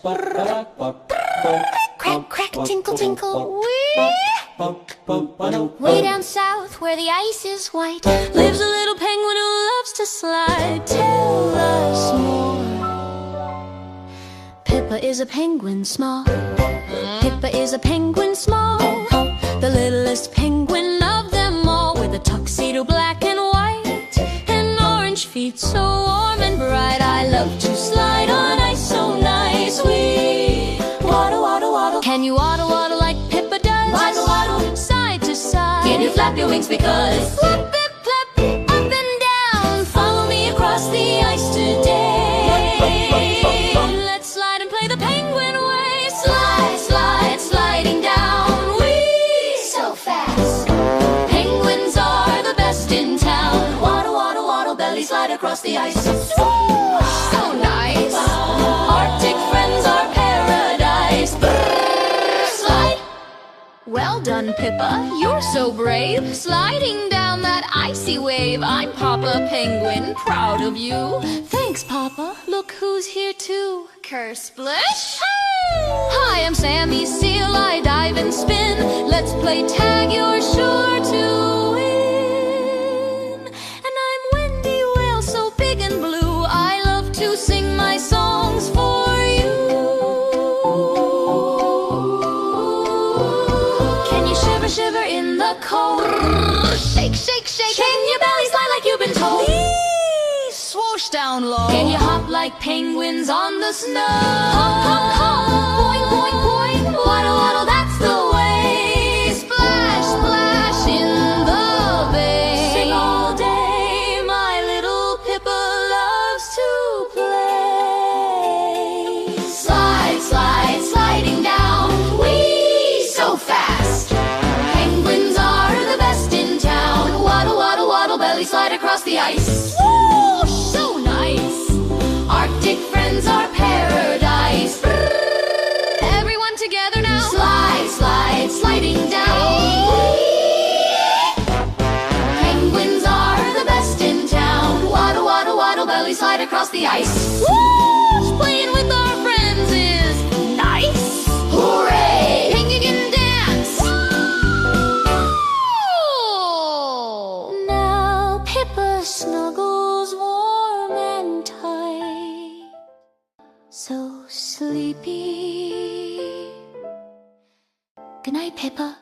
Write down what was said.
Crack, crack, tinkle, tinkle, wee. Way down south where the ice is white lives a little penguin who loves to slide. Tell us more. Pippa is a penguin small. Pippa is a penguin small. The littlest penguin of them all, with a tuxedo black and white and orange feet so warm and bright. I love to slide on ice so nice. We waddle, waddle, waddle. Can you waddle, waddle like Pippa does? Waddle, waddle, side to side. Can you flap your wings because flap, flap, flap, up and down. Follow me across the ice today. Let's slide and play the penguin way. Slide, slide, sliding down. Wee, so fast. Penguins are the best in town. Waddle, waddle, waddle, belly slide across the ice. So nice. Arctic friends are paradise. Slide. Well done, Pippa, you're so brave, sliding down that icy wave. I'm Papa Penguin, proud of you. Thanks, Papa. Look who's here too. Kersplish. Hi, I'm Sammy Seal. I dive and spin. Let's play tag. You're sure to win. And I'm Wendy Whale, so big and blue. I love to sing my songs for you. Can you shiver, shiver in the cold? Shake, shake, shake. Can your belly slide like you've been told? Whee! Swoosh down low. Can you hop like penguins on the snow? Hop, hop, hop. Boing, boing, boing. Waddle, waddle, that's the way. Splash, splash in the bay. Sing all day. My little Pippa loves to play. Slide, slide, sliding down. Whee! So fast. Penguins are the best in town. Waddle, waddle, waddle, belly slide across the ice. Woo! So nice. Arctic friends are paradise. Everyone together now. Slide, slide, sliding down. Penguins are the best in town. Waddle, waddle, waddle, belly slide across the ice. Woo! Playing with our friends is nice. Hooray! Penguin can dance. Oh! Now Pippa snuggles warm and tight, so sleepy. Good night, Pippa.